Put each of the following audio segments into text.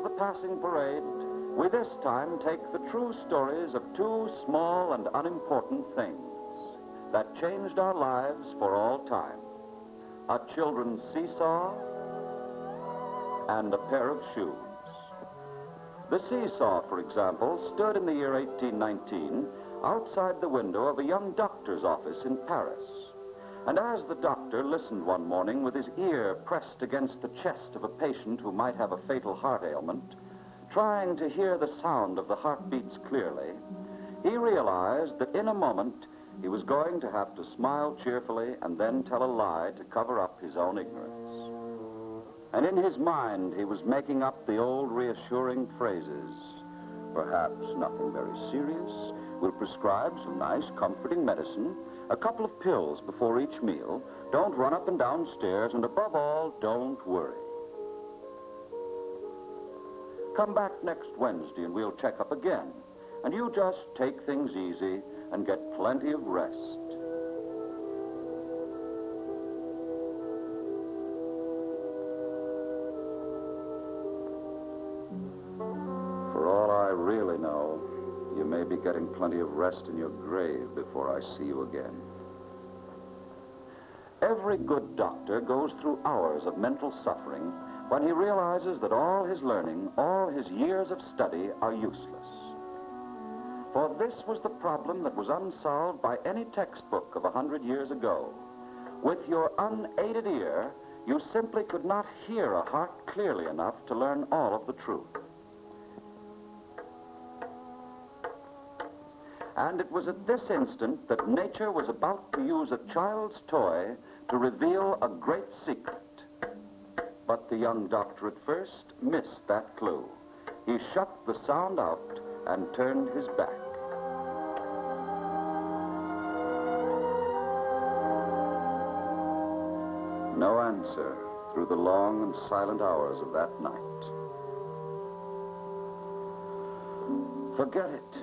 the passing parade, we this time take the true stories of two small and unimportant things that changed our lives for all time. A children's seesaw and a pair of shoes. The seesaw, for example, stood in the year 1819 outside the window of a young doctor's office in Paris. And as the doctor listened one morning with his ear pressed against the chest of a patient who might have a fatal heart ailment, trying to hear the sound of the heartbeats clearly, he realized that in a moment he was going to have to smile cheerfully and then tell a lie to cover up his own ignorance. And in his mind, he was making up the old reassuring phrases. Perhaps nothing very serious. We'll prescribe some nice, comforting medicine, a couple of pills before each meal. Don't run up and down stairs, and above all, don't worry. Come back next Wednesday, and we'll check up again. And you just take things easy and get plenty of rest. For all I really know, you may be getting plenty of rest in your grave before I see you again. Every good doctor goes through hours of mental suffering when he realizes that all his learning, all his years of study are useless. For this was the problem that was unsolved by any textbook of 100 years ago. With your unaided ear, you simply could not hear a heart clearly enough to learn all of the truth. And it was at this instant that nature was about to use a child's toy to reveal a great secret. But the young doctor at first missed that clue. He shut the sound out and turned his back. No answer through the long and silent hours of that night. Forget it.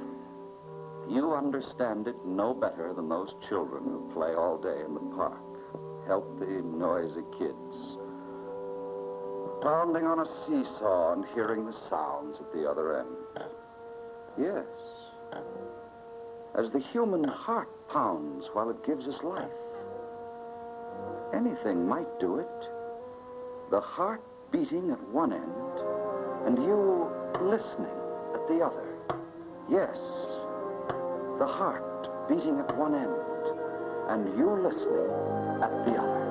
You understand it no better than those children who play all day in the park. Healthy, noisy kids, pounding on a seesaw and hearing the sounds at the other end. Yes, as the human heart pounds while it gives us life. Anything might do it. The heart beating at one end and you listening at the other. Yes, the heart beating at one end and you listening at the other.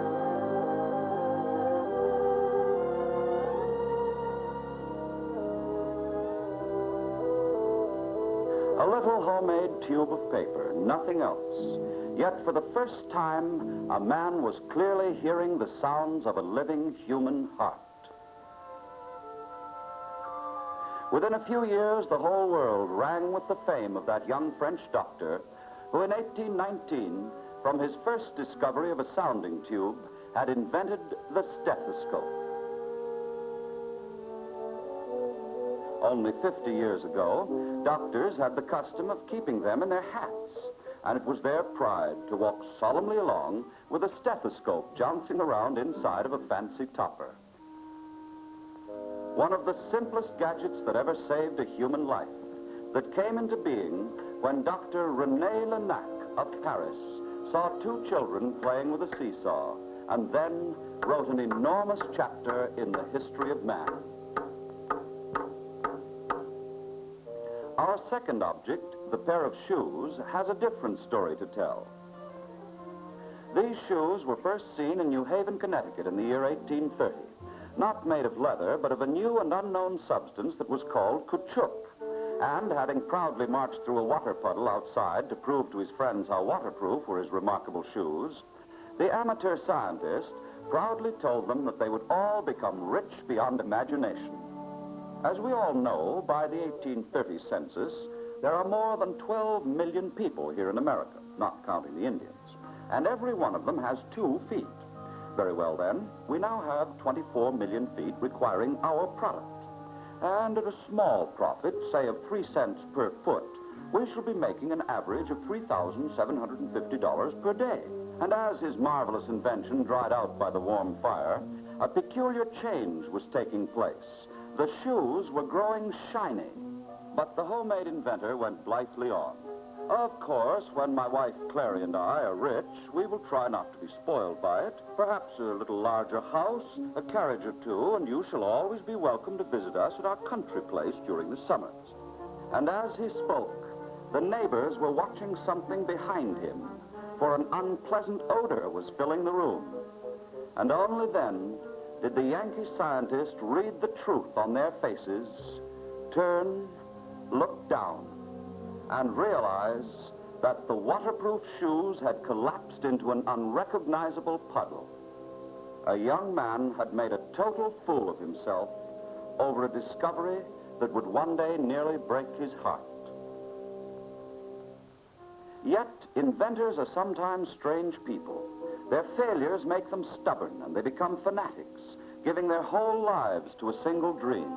A little homemade tube of paper, nothing else. Yet for the first time, a man was clearly hearing the sounds of a living human heart. Within a few years, the whole world rang with the fame of that young French doctor who in 1819, from his first discovery of a sounding tube, had invented the stethoscope. Only 50 years ago, doctors had the custom of keeping them in their hats, and it was their pride to walk solemnly along with a stethoscope jouncing around inside of a fancy topper. One of the simplest gadgets that ever saved a human life, that came into being when Dr. René Lanac of Paris saw two children playing with a seesaw, and then wrote an enormous chapter in the history of man. Our second object, the pair of shoes, has a different story to tell. These shoes were first seen in New Haven, Connecticut in the year 1830, not made of leather, but of a new and unknown substance that was called caoutchouc. And having proudly marched through a water puddle outside to prove to his friends how waterproof were his remarkable shoes, the amateur scientist proudly told them that they would all become rich beyond imagination. As we all know, by the 1830 census, there are more than 12 million people here in America, not counting the Indians, and every one of them has 2 feet. Very well then, we now have 24 million feet requiring our product. And at a small profit, say of 3 cents per foot, we shall be making an average of $3,750 per day. And as his marvelous invention dried out by the warm fire, a peculiar change was taking place. The shoes were growing shiny, but the homemade inventor went blithely on. Of course, when my wife Clary and I are rich, we will try not to be spoiled by it. Perhaps a little larger house, a carriage or two, and you shall always be welcome to visit us at our country place during the summers. And as he spoke, the neighbors were watching something behind him, for an unpleasant odor was filling the room. And only then did the Yankee scientist read the truth on their faces, turn, look down, and realize that the waterproof shoes had collapsed into an unrecognizable puddle. A young man had made a total fool of himself over a discovery that would one day nearly break his heart. Yet, inventors are sometimes strange people. Their failures make them stubborn, and they become fanatics, giving their whole lives to a single dream.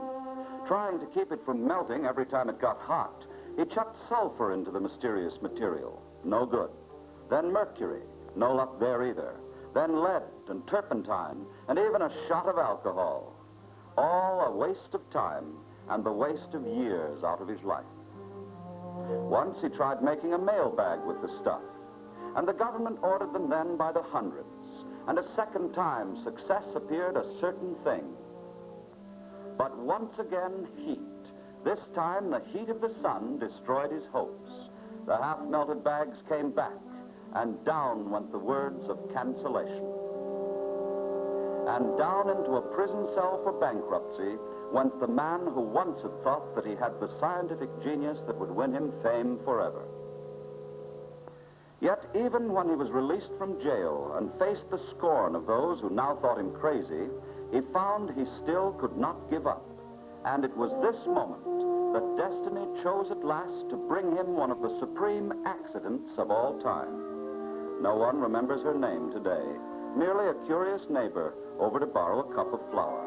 Trying to keep it from melting every time it got hot, he chucked sulfur into the mysterious material. No good. Then mercury. No luck there either. Then lead and turpentine, and even a shot of alcohol. All a waste of time and the waste of years out of his life. Once he tried making a mail bag with the stuff, and the government ordered them then by the hundreds. And a second time, success appeared a certain thing. But once again, heat. This time, the heat of the sun destroyed his hopes. The half-melted bags came back, and down went the words of cancellation. And down into a prison cell for bankruptcy went the man who once had thought that he had the scientific genius that would win him fame forever. Yet even when he was released from jail and faced the scorn of those who now thought him crazy, he found he still could not give up. And it was this moment that destiny chose at last to bring him one of the supreme accidents of all time. No one remembers her name today, merely a curious neighbor over to borrow a cup of flour.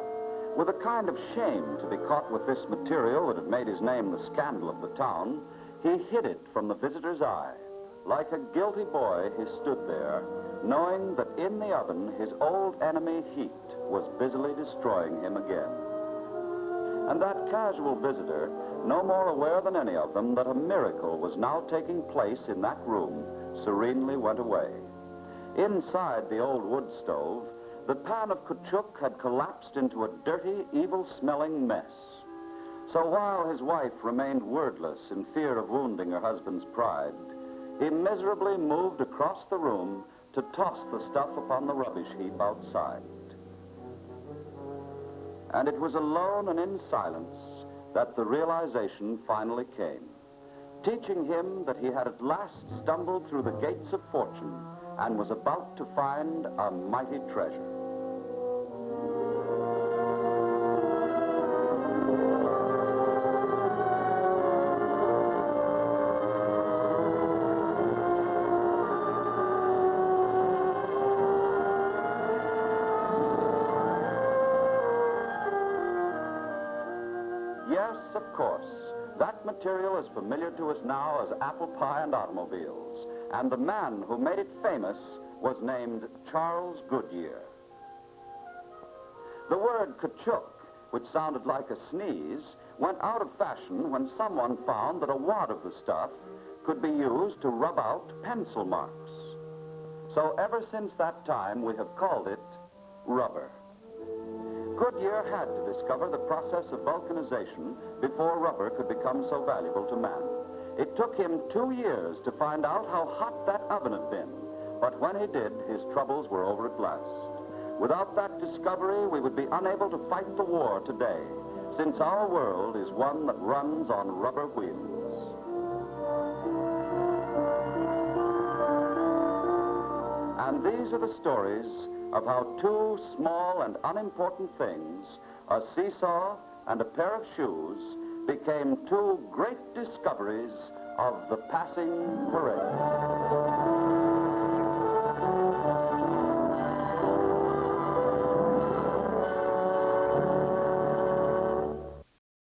With a kind of shame to be caught with this material that had made his name the scandal of the town, he hid it from the visitor's eye. Like a guilty boy, he stood there, knowing that in the oven his old enemy heat was busily destroying him again. And that casual visitor, no more aware than any of them that a miracle was now taking place in that room, serenely went away. Inside the old wood stove, the pan of caoutchouc had collapsed into a dirty, evil-smelling mess. So while his wife remained wordless in fear of wounding her husband's pride, he miserably moved across the room to toss the stuff upon the rubbish heap outside. And it was alone and in silence that the realization finally came, teaching him that he had at last stumbled through the gates of fortune and was about to find a mighty treasure. Yes, of course, that material is familiar to us now as apple pie and automobiles, and the man who made it famous was named Charles Goodyear. The word caoutchouc, which sounded like a sneeze, went out of fashion when someone found that a wad of the stuff could be used to rub out pencil marks. So ever since that time, we have called it rubber. Goodyear had to discover the process of vulcanization before rubber could become so valuable to man. It took him 2 years to find out how hot that oven had been, but when he did, his troubles were over at last. Without that discovery, we would be unable to fight the war today, since our world is one that runs on rubber wheels. And these are the stories of how two small and unimportant things, a seesaw and a pair of shoes, became two great discoveries of the passing parade.